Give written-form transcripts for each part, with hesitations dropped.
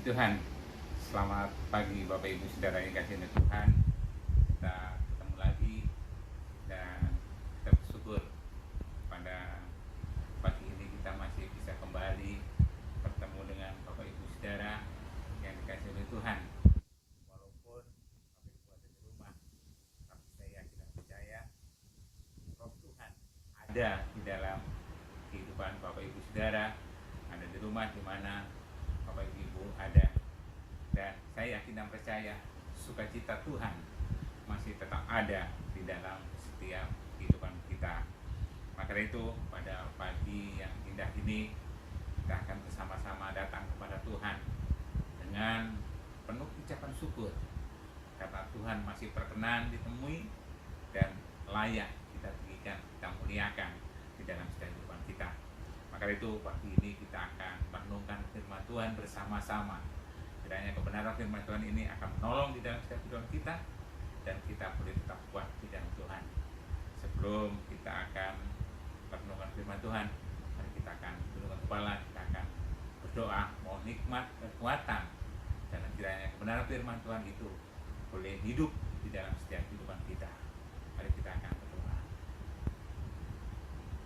Tuhan, selamat pagi Bapak Ibu Saudara yang kasih Tuhan. Kita ketemu lagi dan kita bersyukur pada pagi ini kita masih bisa kembali bertemu dengan Bapak Ibu Saudara yang dikasih oleh Tuhan. Walaupun Bapak Ibu ada di rumah, tapi saya yakin dan percaya Roh Tuhan ada di dalam kehidupan Bapak Ibu Saudara, ada di rumah di mana Bapak Ibu ada, dan saya yakin dan percaya sukacita Tuhan masih tetap ada di dalam setiap kehidupan kita. Maka itu pada pagi yang indah ini kita akan bersama-sama datang kepada Tuhan dengan penuh ucapan syukur karena Tuhan masih berkenan ditemui dan layak kita tinggikan, kita muliakan di dalam setiap kehidupan kita. Maka itu pagi ini kita akan merenungkan firman Tuhan bersama-sama. Kiranya kebenaran firman Tuhan ini akan menolong di dalam setiap kehidupan kita dan kita boleh tetap kuat di dalam Tuhan. Sebelum kita akan merenungkan firman Tuhan, mari kita akan tundukkan kepala, kita akan berdoa mohon hikmat kekuatan dan kiranya kebenaran firman Tuhan itu boleh hidup di dalam setiap kehidupan kita. Mari kita akan berdoa.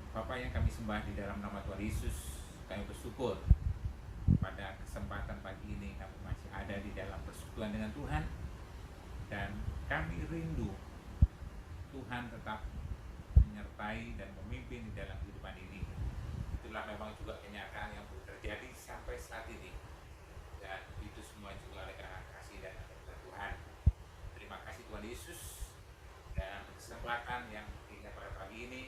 Bapa yang kami sembah di dalam nama Tuhan Yesus, kami bersyukur pada kesempatan pagi ini kami masih ada di dalam persekutuan dengan Tuhan dan kami rindu Tuhan tetap menyertai dan memimpin di dalam kehidupan ini. Itulah memang juga kenyataan yang terjadi sampai saat ini, dan itu semua juga oleh karena kasih dan anugerah Tuhan. Terima kasih Tuhan Yesus, dan kesempatan yang hingga pada pagi ini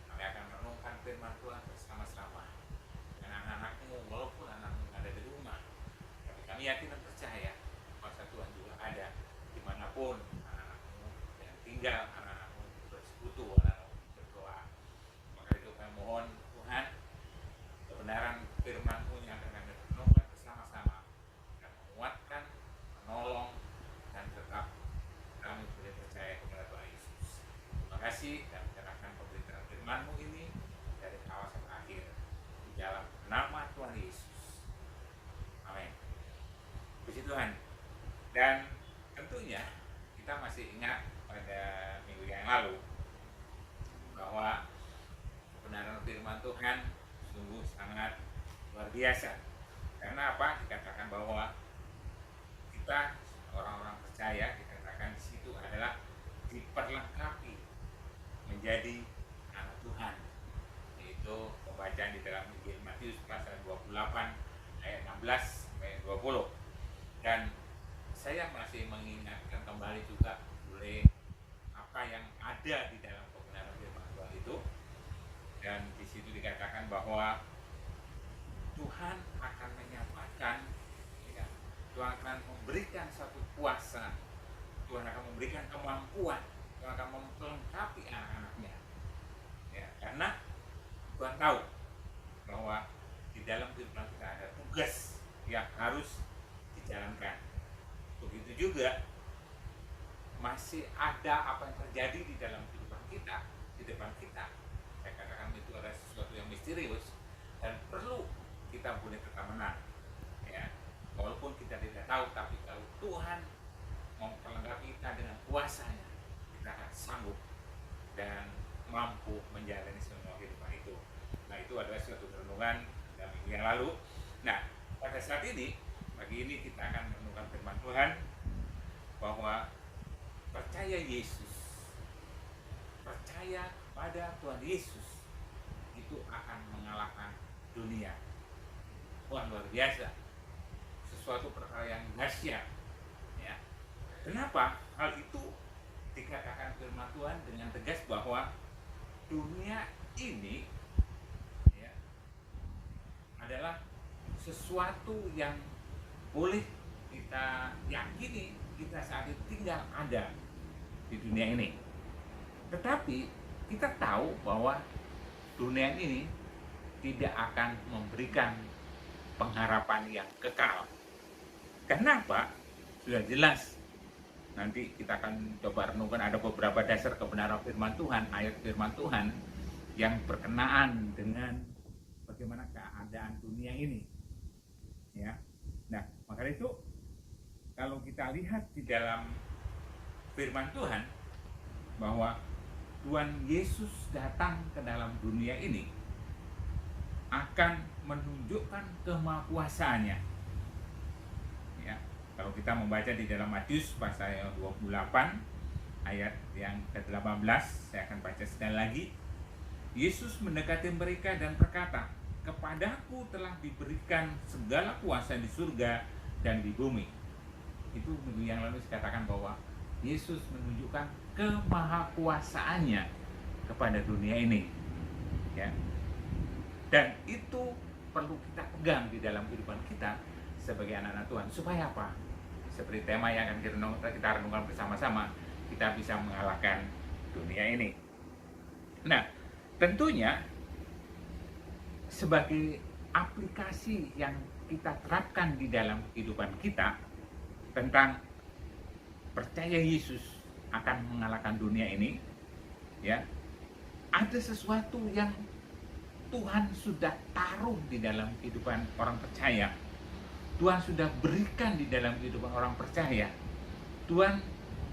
kami akan merenungkan firman Tuhan bersama-sama dengan anak-anakmu, walaupun anak-anakmu ada di rumah. Tapi kami yakin dan percaya kuasa Tuhan juga ada dimanapun anak-anakmu yang tinggal, anak-anakmu bersekutu, anak-anakmu berdoa. Maka itu kami mohon Tuhan, kebenaran firman-Mu yang akan kami renungkan bersama-sama dan menguatkan, menolong, dan tetap kami boleh percaya kepada Tuhan Yesus. Terima kasih dan menyerahkan pemberitaan firman-Mu ini dari awal sampai akhir di dalam nama Tuhan Yesus. Amin. Puji Tuhan. Dan tentunya kita masih ingat pada minggu yang lalu bahwa kebenaran firman Tuhan sungguh sangat luar biasa. Karena apa? Dikatakan bahwa kita orang-orang percaya, dikatakan di situ adalah diperlengkapi menjadi anak Tuhan, yaitu pembacaan di dalam Injil Matius pasal 28 ayat 16 sampai 20. Dan saya masih mengingatkan kembali juga oleh apa yang ada di dalam kebenaran firman Tuhan itu. Dan di situ dikatakan bahwa Tuhan akan menyatakan, ya, Tuhan akan memberikan satu kuasa, Tuhan akan memberikan kemampuan, Tuhan akan melengkapi anak-anaknya. Ya, karena Tuhan tahu bahwa di dalam kehidupan kita ada tugas yang harus dijalankan. Begitu juga masih ada apa yang terjadi di dalam kehidupan kita, di depan kita. Saya katakan itu adalah sesuatu yang misterius dan perlu kita boleh tetap menang. Ya, walaupun kita tidak tahu, tapi kalau Tuhan memperlengkapi kita dengan kuasa-Nya, kita akan sanggup dan mampu menjalani semua kehidupan itu. Nah, itu adalah suatu renungan dalam minggu yang lalu. Nah, pada saat ini, pagi ini kita akan merenungkan firman Tuhan bahwa percaya Yesus, percaya pada Tuhan Yesus itu akan mengalahkan dunia. Wah, luar biasa, sesuatu perkara yang dahsyat. Ya. Kenapa hal itu dikatakan firman Tuhan dengan tegas bahwa dunia ini, ya, adalah sesuatu yang boleh kita yakini kita saat itu tinggal ada di dunia ini. Tetapi kita tahu bahwa dunia ini tidak akan memberikan pengharapan yang kekal. Kenapa? Sudah jelas. Nanti kita akan coba renungkan ada beberapa dasar kebenaran firman Tuhan, ayat firman Tuhan yang berkenaan dengan bagaimana keadaan dunia ini. Ya. Nah, Maka itu kalau kita lihat di dalam firman Tuhan bahwa Tuhan Yesus datang ke dalam dunia ini akan menunjukkan kemahakuasaannya. Ya, kalau kita membaca di dalam Matius pasal 28 ayat yang ke-18, saya akan baca sekali lagi. Yesus mendekati mereka dan berkata, "Kepadaku telah diberikan segala kuasa di surga dan di bumi." Itu minggu yang lalu saya katakan bahwa Yesus menunjukkan kemahakuasaannya kepada dunia ini, ya. Dan itu perlu kita pegang di dalam kehidupan kita sebagai anak-anak Tuhan. Supaya apa? Seperti tema yang akan kita renungkan bersama-sama, kita bisa mengalahkan dunia ini. Nah, tentunya sebagai aplikasi yang kita terapkan di dalam kehidupan kita tentang percaya Yesus akan mengalahkan dunia ini, ya, ada sesuatu yang Tuhan sudah taruh di dalam kehidupan orang percaya. Tuhan sudah berikan di dalam kehidupan orang percaya. Tuhan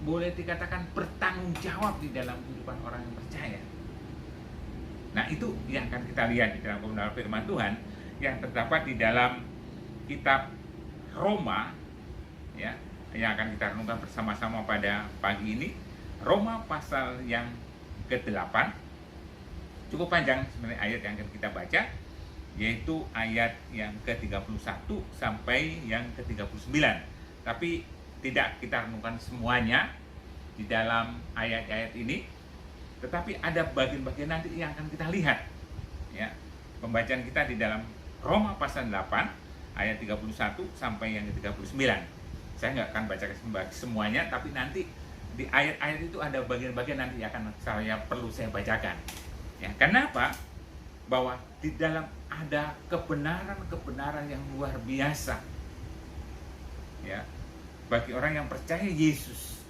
boleh dikatakan bertanggung jawab di dalam kehidupan orang yang percaya. Nah, itu yang akan kita lihat di dalam kebenaran firman Tuhan yang terdapat di dalam kitab Roma, ya, yang akan kita renungkan bersama-sama pada pagi ini. Roma pasal yang ke-8. Cukup panjang sebenarnya ayat yang akan kita baca, yaitu ayat yang ke-31 sampai yang ke-39. Tapi tidak kita renungkan semuanya di dalam ayat-ayat ini, tetapi ada bagian-bagian nanti yang akan kita lihat, ya. Pembacaan kita di dalam Roma pasal 8 ayat 31 sampai yang ke-39. Saya nggak akan baca semuanya, tapi nanti di ayat-ayat itu ada bagian-bagian nanti yang akan perlu saya bacakan. Ya, kenapa? Bahwa di dalam ada kebenaran-kebenaran yang luar biasa, ya, bagi orang yang percaya Yesus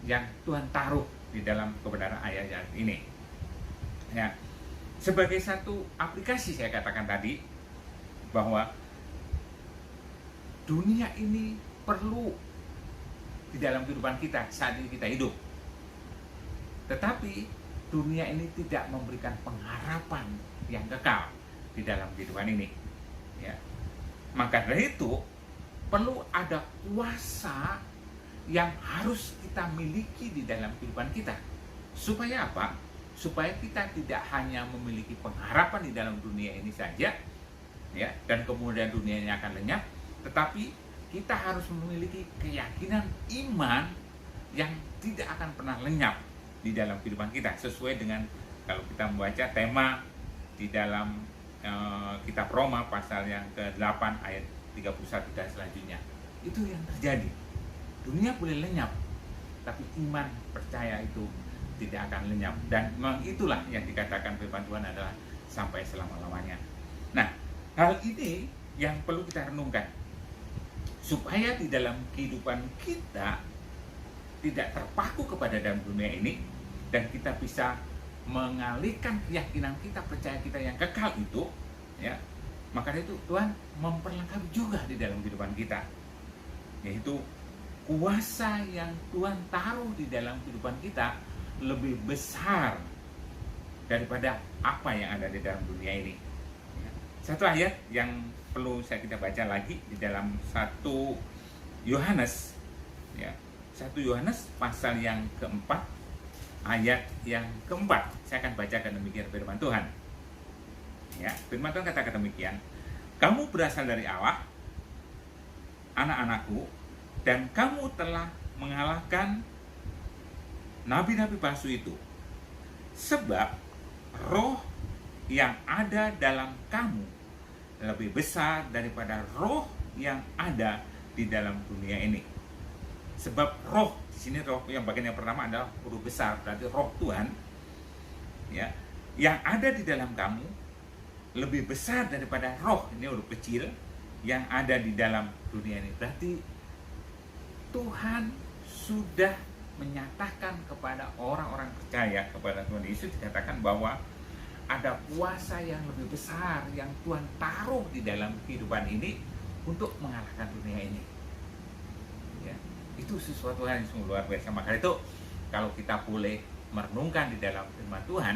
yang Tuhan taruh di dalam kebenaran ayat-ayat ini. Ya, sebagai satu aplikasi saya katakan tadi bahwa dunia ini perlu di dalam kehidupan kita saat ini kita hidup. Tetapi dunia ini tidak memberikan pengharapan yang kekal di dalam kehidupan ini, ya. Maka dari itu perlu ada kuasa yang harus kita miliki di dalam kehidupan kita. Supaya apa? Supaya kita tidak hanya memiliki pengharapan di dalam dunia ini saja, ya, dan kemudian dunia ini akan lenyap, tetapi kita harus memiliki keyakinan iman yang tidak akan pernah lenyap di dalam kehidupan kita, sesuai dengan kalau kita membaca tema di dalam kitab Roma pasal yang ke-8 ayat 31 dan selanjutnya. Itu yang terjadi. Dunia boleh lenyap, tapi iman percaya itu tidak akan lenyap. Dan memang itulah yang dikatakan firman Tuhan adalah sampai selama-lamanya. Nah, hal ini yang perlu kita renungkan, supaya di dalam kehidupan kita tidak terpaku kepada dalam dunia ini, dan kita bisa mengalihkan keyakinan kita, percaya kita yang kekal itu, ya. Maka itu Tuhan memperlengkapi juga di dalam kehidupan kita, yaitu kuasa yang Tuhan taruh di dalam kehidupan kita lebih besar daripada apa yang ada di dalam dunia ini. Satu ayat yang perlu kita baca lagi di dalam 1 Yohanes, ya, 1 Yohanes pasal yang keempat ayat yang keempat. Saya akan bacakan demikian firman Tuhan. Ya, firman Tuhan katakan demikian. "Kamu berasal dari Allah, anak-anakku, dan kamu telah mengalahkan nabi-nabi palsu itu. Sebab roh yang ada dalam kamu lebih besar daripada roh yang ada di dalam dunia ini." Sebab roh di sini, roh yang bagian yang pertama adalah huruf besar, berarti roh Tuhan, ya, yang ada di dalam kamu lebih besar daripada roh, ini huruf kecil, yang ada di dalam dunia ini. Berarti Tuhan sudah menyatakan kepada orang-orang percaya kepada Tuhan Yesus, dikatakan bahwa ada kuasa yang lebih besar yang Tuhan taruh di dalam kehidupan ini untuk mengalahkan dunia ini. Ya, itu sesuatu hal yang sungguh luar biasa. Maka itu kalau kita boleh merenungkan di dalam firman Tuhan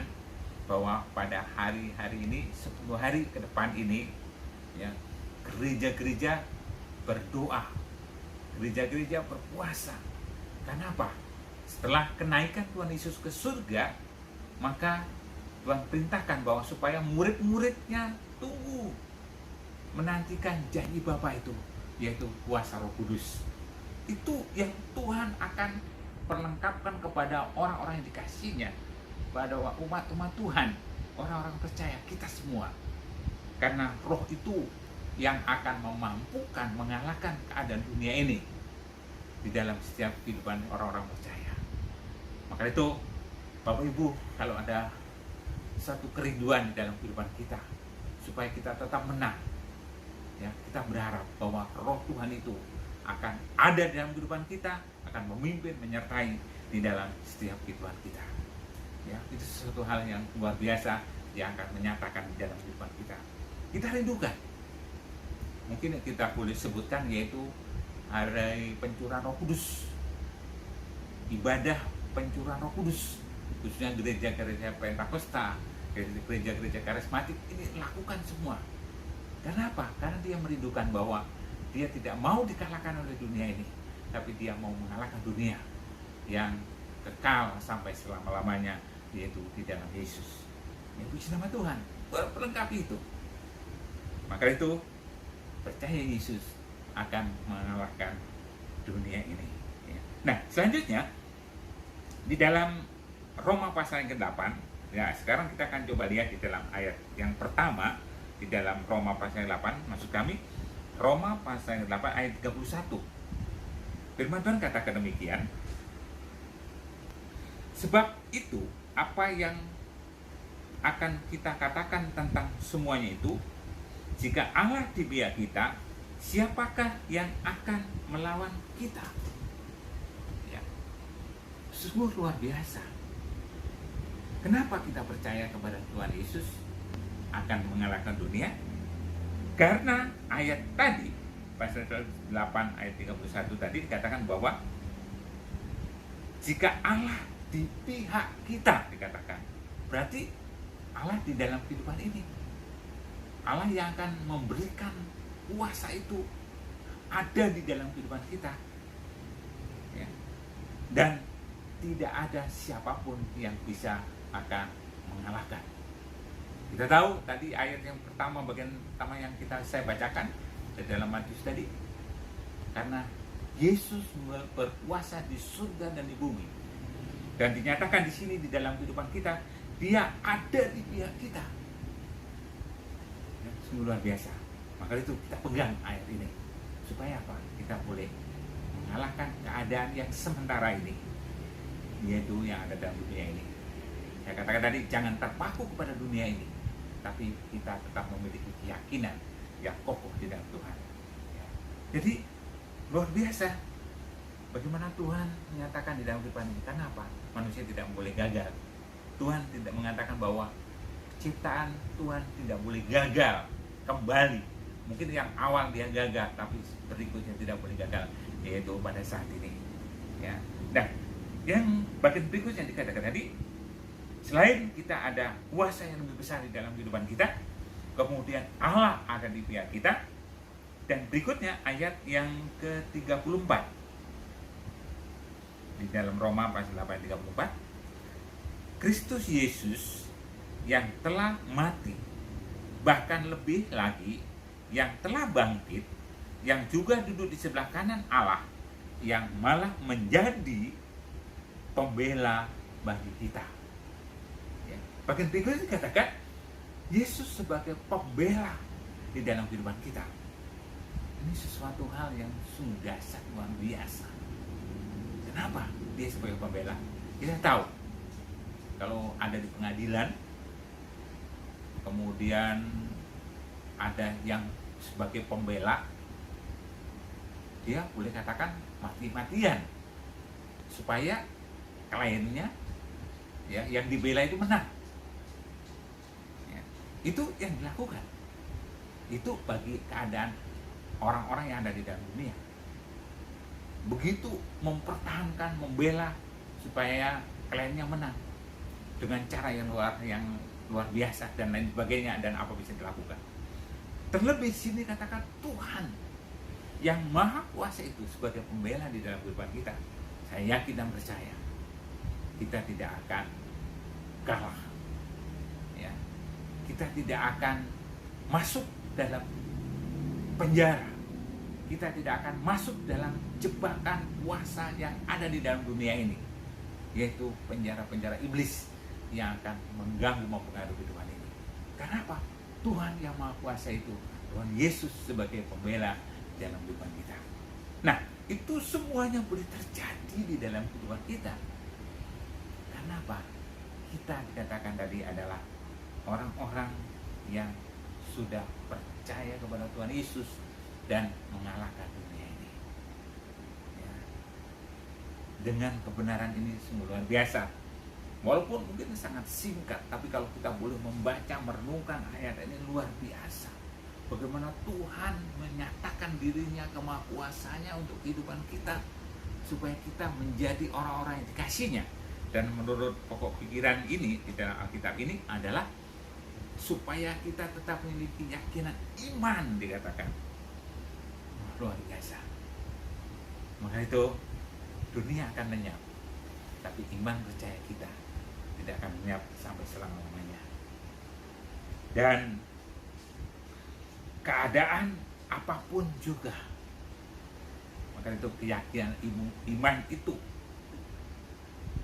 bahwa pada hari-hari ini, 10 hari ke depan ini, ya, gereja-gereja berdoa, gereja-gereja berpuasa. Kenapa? Setelah kenaikan Tuhan Yesus ke surga, maka Tuhan perintahkan bahwa supaya murid-muridnya tunggu menantikan janji Bapa itu, yaitu kuasa Roh Kudus. Itu yang Tuhan akan perlengkapkan kepada orang-orang yang dikasihinya, pada umat-umat Tuhan, orang-orang percaya, kita semua. Karena Roh itu yang akan memampukan mengalahkan keadaan dunia ini di dalam setiap kehidupan orang-orang percaya. Maka itu, Bapak Ibu, kalau ada satu kerinduan di dalam kehidupan kita supaya kita tetap menang, ya, kita berharap bahwa Roh Tuhan itu akan ada di dalam kehidupan kita, akan memimpin, menyertai di dalam setiap kehidupan kita. Ya, itu sesuatu hal yang luar biasa yang akan menyatakan di dalam kehidupan kita. Kita rindukan. Mungkin kita boleh sebutkan yaitu hari pencurahan Roh Kudus, ibadah pencurahan Roh Kudus, khususnya gereja-gereja Pentakosta, gereja-gereja karismatik ini lakukan semua. Karena apa? Karena dia merindukan bahwa dia tidak mau dikalahkan oleh dunia ini, tapi dia mau mengalahkan dunia yang kekal sampai selama-lamanya, yaitu di dalam Yesus. Ya, puji nama Tuhan, pelengkapi itu. Maka itu, percaya Yesus akan mengalahkan dunia ini. Nah, selanjutnya di dalam Roma pasal yang ke-8, ya, sekarang kita akan coba lihat di dalam ayat yang pertama di dalam Roma pasal yang 8, maksud kami Roma pasal yang 8 ayat 31. Firman Tuhan katakan demikian, sebab itu apa yang akan kita katakan tentang semuanya itu, jika Allah di pihak kita, siapakah yang akan melawan kita? Ya, sungguh luar biasa. Kenapa kita percaya kepada Tuhan Yesus akan mengalahkan dunia? Karena ayat tadi, pasal 8 ayat 31 tadi dikatakan bahwa jika Allah di pihak kita, dikatakan, berarti Allah di dalam kehidupan ini. Allah yang akan memberikan kuasa itu ada di dalam kehidupan kita, ya. Dan tidak ada siapapun yang bisa akan mengalahkan. Kita tahu tadi ayat yang pertama, bagian pertama yang saya bacakan di dalam Matius tadi, karena Yesus berkuasa di surga dan di bumi, dan dinyatakan di sini di dalam kehidupan kita, Dia ada di pihak kita. Sungguh luar biasa. Maka itu kita pegang ayat ini supaya apa? Kita boleh mengalahkan keadaan yang sementara ini, yaitu yang ada dalam dunia ini. Saya katakan tadi, jangan terpaku kepada dunia ini, tapi kita tetap memiliki keyakinan yang kokoh di dalam Tuhan. Jadi luar biasa bagaimana Tuhan menyatakan di dalam kehidupan ini. Karena apa? Manusia tidak boleh gagal. Tuhan tidak mengatakan bahwa ciptaan Tuhan tidak boleh gagal kembali. Mungkin yang awal dia gagal, tapi berikutnya tidak boleh gagal, yaitu pada saat ini. Ya. Nah, yang bagian berikutnya dikatakan tadi, selain kita ada kuasa yang lebih besar di dalam kehidupan kita, kemudian Allah ada di pihak kita, dan berikutnya ayat yang ke-34 di dalam Roma pasal 8 34, Kristus Yesus yang telah mati, bahkan lebih lagi yang telah bangkit, yang juga duduk di sebelah kanan Allah, yang malah menjadi pembela bagi kita. Ya. Bagian berikutnya dikatakan Yesus sebagai pembela di dalam kehidupan kita. Ini sesuatu hal yang sungguh dahsyat, luar biasa. Kenapa dia sebagai pembela? Kita tahu kalau ada di pengadilan, kemudian ada yang sebagai pembela, dia boleh katakan mati-matian supaya kliennya, ya, yang dibela itu menang. Ya, itu yang dilakukan. Itu bagi keadaan orang-orang yang ada di dalam dunia. Begitu mempertahankan, membela supaya kliennya menang dengan cara yang luar biasa dan lain sebagainya, dan apa bisa dilakukan. Terlebih sini katakan Tuhan yang maha kuasa itu sebagai pembela di dalam kehidupan kita. Saya yakin dan percaya kita tidak akan kalah, ya. Kita tidak akan masuk dalam penjara, kita tidak akan masuk dalam jebakan kuasa yang ada di dalam dunia ini, yaitu penjara-penjara iblis yang akan mengganggu mempengaruhi kehidupan ini. Karena apa? Tuhan yang maha kuasa itu, Tuhan Yesus sebagai pembela dalam kehidupan kita. Nah, itu semuanya boleh terjadi di dalam kehidupan kita. Karena apa? Kita dikatakan tadi adalah orang-orang yang sudah percaya kepada Tuhan Yesus dan mengalahkan dunia ini. Ya. Dengan kebenaran ini sungguh luar biasa. Walaupun mungkin sangat singkat, tapi kalau kita boleh membaca, merenungkan ayat ini luar biasa. Bagaimana Tuhan menyatakan dirinya kemahakuasanya untuk kehidupan kita, supaya kita menjadi orang-orang yang dikasihnya. Dan menurut pokok pikiran ini di dalam Alkitab ini adalah supaya kita tetap memiliki keyakinan iman, dikatakan. Luar biasa. Maka itu dunia akan lenyap, tapi iman percaya kita tidak akan lenyap sampai selama-lamanya. Dan keadaan apapun juga, maka itu keyakinan iman itu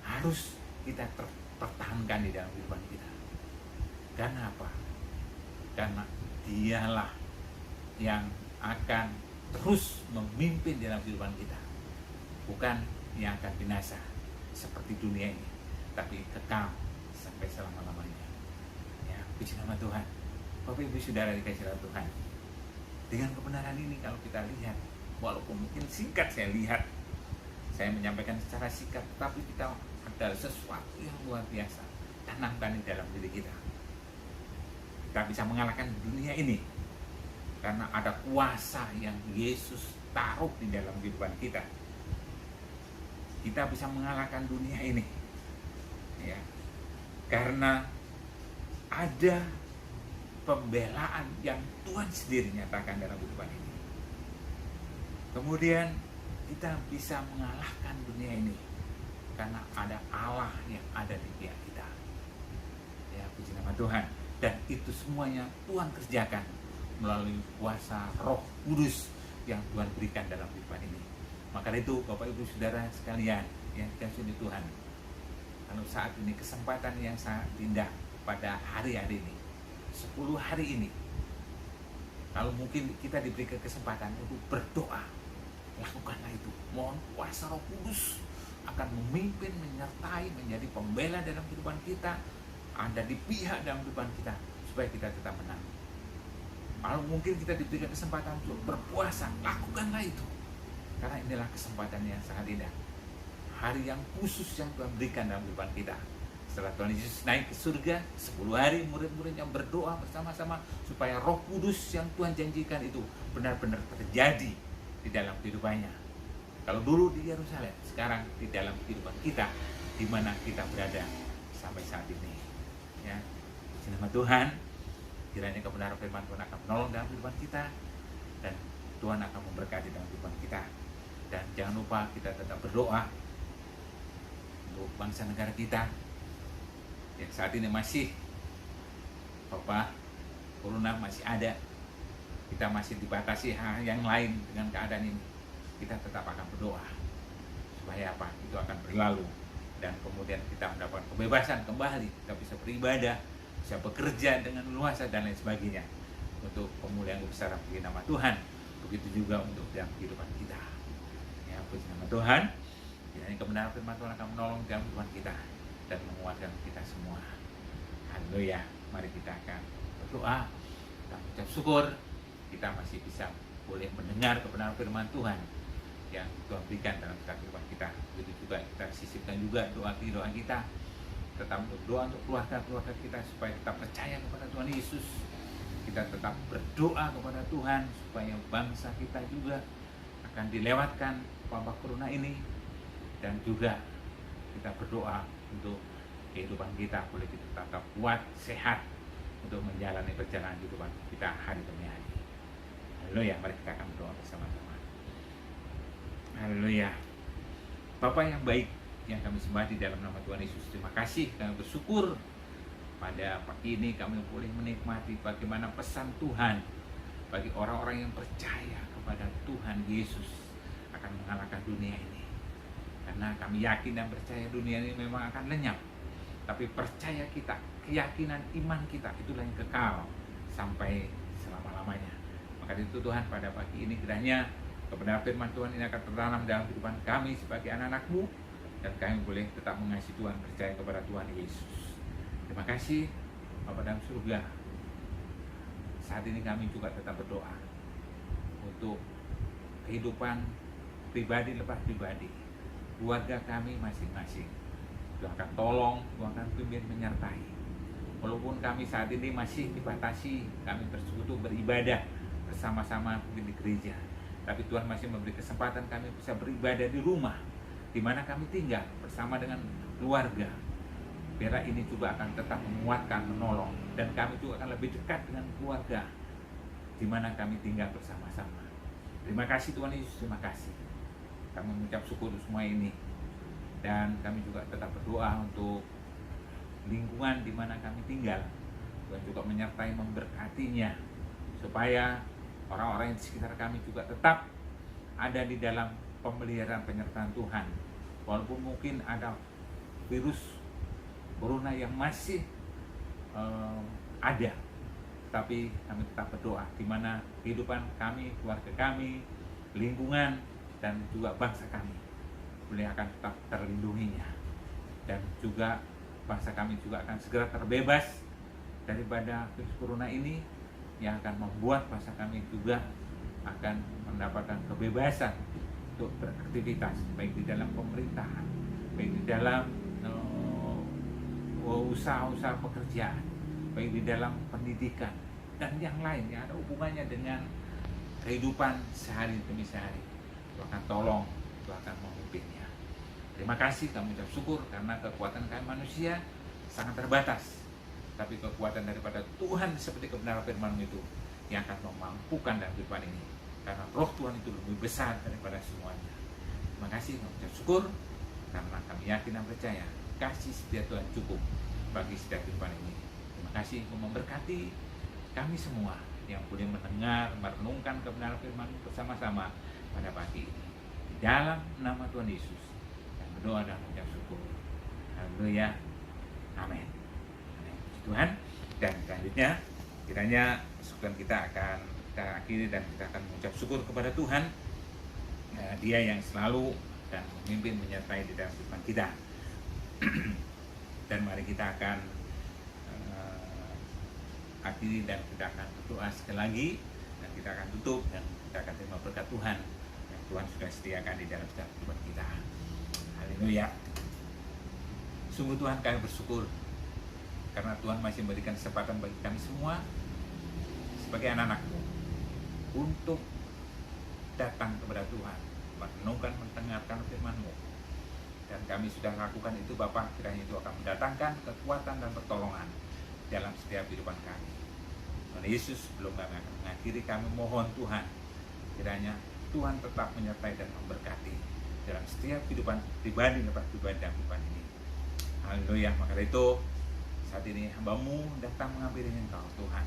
harus kita pertahankan di dalam kehidupan kita. Karena apa? Karena dialah yang akan terus memimpin dalam kehidupan kita, bukan yang akan binasa seperti dunia ini, tapi kekal sampai selama-lamanya. Ya, puji nama Tuhan. Bapak Ibu Saudara dikasihi Tuhan, dengan kebenaran ini kalau kita lihat, walaupun mungkin singkat saya menyampaikan secara singkat, tetapi kita ada sesuatu yang luar biasa tanamkan di dalam diri kita. Kita bisa mengalahkan dunia ini karena ada kuasa yang Yesus taruh di dalam kehidupan kita. Kita bisa mengalahkan dunia ini, ya, karena ada pembelaan yang Tuhan sendiri nyatakan dalam kehidupan ini. Kemudian kita bisa mengalahkan dunia ini karena ada Allah yang ada di pihak kita. Ya, puji nama Tuhan. Dan itu semuanya Tuhan kerjakan melalui kuasa Roh Kudus yang Tuhan berikan dalam kehidupan ini. Maka itu Bapak Ibu Saudara sekalian yang dikasihi Tuhan, kalau saat ini kesempatan yang sangat indah pada hari-hari ini, 10 hari ini, kalau mungkin kita diberikan kesempatan untuk berdoa, lakukanlah itu. Mohon kuasa Roh Kudus akan memimpin, menyertai, menjadi pembela dalam kehidupan kita, ada di pihak dalam kehidupan kita, supaya kita tetap menang. Kalau mungkin kita diberikan kesempatan untuk berpuasa, lakukanlah itu. Karena inilah kesempatan yang sangat indah. Hari yang khusus yang Tuhan berikan dalam kehidupan kita. Setelah Tuhan Yesus naik ke surga, 10 hari murid-muridnya berdoa bersama-sama supaya Roh Kudus yang Tuhan janjikan itu benar-benar terjadi di dalam kehidupannya. Kalau dulu di Yerusalem, sekarang di dalam kehidupan kita, di mana kita berada sampai saat ini. Ya, nama Tuhan, kiranya kebenaran firman Tuhan akan menolong dalam kehidupan kita, dan Tuhan akan memberkati dalam kehidupan kita. Dan jangan lupa kita tetap berdoa untuk bangsa negara kita yang saat ini masih corona masih ada, kita masih dibatasi hal yang lain dengan keadaan ini. Kita tetap akan berdoa supaya apa? Itu akan berlalu, dan kemudian kita mendapatkan kebebasan kembali, kita bisa beribadah, bisa bekerja dengan luasa dan lain sebagainya untuk pemulihan besar bagi nama Tuhan. Begitu juga untuk dalam kehidupan kita. Ya, puji nama Tuhan. Kiranya kebenaran firman Tuhan akan menolong dalam kehidupan kita dan menguatkan kita semua. Haleluya. Mari kita akan berdoa, kita ucap syukur kita masih bisa boleh mendengar kebenaran firman Tuhan yang Tuhan berikan dalam kehidupan kita. Begitu juga kita sisipkan juga doa kita, tetap berdoa untuk keluarga-keluarga kita supaya tetap percaya kepada Tuhan Yesus, kita tetap berdoa kepada Tuhan supaya bangsa kita juga akan dilewatkan wabah corona ini, dan juga kita berdoa untuk kehidupan kita boleh kita tetap kuat, sehat untuk menjalani perjalanan kehidupan kita hari demi hari. Haleluya, mari kita akan berdoa bersama-sama. Haleluya. Bapa yang baik yang kami sembah di dalam nama Tuhan Yesus, terima kasih, kami bersyukur pada pagi ini kami boleh menikmati bagaimana pesan Tuhan bagi orang-orang yang percaya kepada Tuhan Yesus akan mengalahkan dunia ini. Karena kami yakin dan percaya dunia ini memang akan lenyap, tapi percaya kita, keyakinan iman kita itulah yang kekal sampai selama-lamanya. Maka itu Tuhan, pada pagi ini kiranya kebenaran firman Tuhan ini akan tertanam dalam kehidupan kami sebagai anak-anak-Mu, dan kami boleh tetap mengasihi Tuhan, percaya kepada Tuhan Yesus. Terima kasih Bapa dalam surga. Saat ini kami juga tetap berdoa untuk kehidupan pribadi lepas pribadi, keluarga kami masing-masing. Tuhan akan tolong, Tuhan akan pimpin menyertai. Walaupun kami saat ini masih dibatasi, kami bersekutu beribadah bersama-sama di gereja, tapi Tuhan masih memberi kesempatan kami bisa beribadah di rumah di mana kami tinggal bersama dengan keluarga. Biarlah ini juga akan tetap menguatkan, menolong, dan kami juga akan lebih dekat dengan keluarga di mana kami tinggal bersama-sama. Terima kasih Tuhan Yesus, terima kasih. Kami mengucap syukur untuk semua ini, dan kami juga tetap berdoa untuk lingkungan di mana kami tinggal. Tuhan juga menyertai, memberkatinya, supaya orang-orang di sekitar kami juga tetap ada di dalam pemeliharaan penyertaan Tuhan. Walaupun mungkin ada virus corona yang masih ada, tapi kami tetap berdoa di mana kehidupan kami, keluarga kami, lingkungan, dan juga bangsa kami boleh akan tetap terlindunginya, dan juga bangsa kami juga akan segera terbebas daripada virus corona ini, yang akan membuat bangsa kami juga akan mendapatkan kebebasan untuk beraktivitas, baik di dalam pemerintahan, baik di dalam usaha-usaha pekerjaan, baik di dalam pendidikan, dan yang lain yang ada hubungannya dengan kehidupan sehari demi sehari. Tuhan akan tolong, Tuhan akan memimpinnya. Terima kasih, kami ucap syukur karena kekuatan kami manusia sangat terbatas, tapi kekuatan daripada Tuhan seperti kebenaran firman itu yang akan memampukan dalam kehidupan ini, karena roh Tuhan itu lebih besar daripada semuanya. Terima kasih, kami ucap syukur karena kami yakin dan percaya kasih setia Tuhan cukup bagi setiap kehidupan ini. Terima kasih memberkati kami semua yang boleh mendengar, merenungkan kebenaran firman bersama-sama pada pagi ini. Di dalam nama Tuhan Yesus, dan berdoa dan mengucap syukur. Haleluya. Amin. Tuhan, dan selanjutnya kiranya syukuran kita akan kita akhiri, dan kita akan mengucap syukur kepada Tuhan, Dia yang selalu dan memimpin menyertai di dalam kehidupan kita. Dan mari kita akan akhiri, dan kita akan berdoa sekali lagi, dan kita akan tutup, dan kita akan terima berkat Tuhan yang Tuhan sudah sediakan di dalam setiap kehidupan kita. Haleluya. Sungguh Tuhan, kami bersyukur karena Tuhan masih memberikan kesempatan bagi kami semua sebagai anak-anak-Mu untuk datang kepada Tuhan, merenungkan, mendengarkan firman-Mu. Dan kami sudah lakukan itu Bapa, kiranya itu akan mendatangkan kekuatan dan pertolongan dalam setiap kehidupan kami. Tuhan Yesus, sebelum kami akan mengakhiri, kami mohon Tuhan, kiranya Tuhan tetap menyertai dan memberkati dalam setiap kehidupan pribadi lepas pribadi dalam kehidupan ini. Haleluya. Maka itu saat ini hamba-Mu datang menghampiri Engkau Tuhan.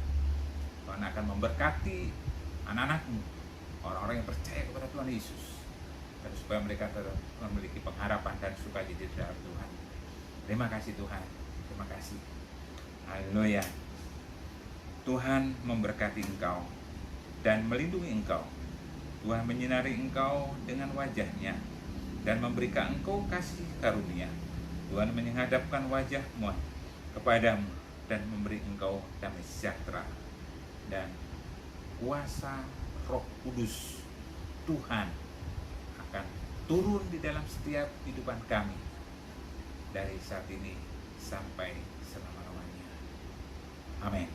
Tuhan akan memberkati anak-anak-Mu, orang-orang yang percaya kepada Tuhan Yesus, dan supaya mereka tetap memiliki pengharapan dan sukacita dalam Tuhan. Terima kasih Tuhan, terima kasih. Haleluya. Tuhan memberkati engkau dan melindungi engkau. Tuhan menyinari engkau dengan wajah-Nya dan memberikan engkau kasih karunia. Tuhan menghadapkan wajah-Mu kepadamu dan memberi engkau damai sejahtera, dan kuasa Roh Kudus Tuhan akan turun di dalam setiap kehidupan kami dari saat ini sampai selama-lamanya. Amin.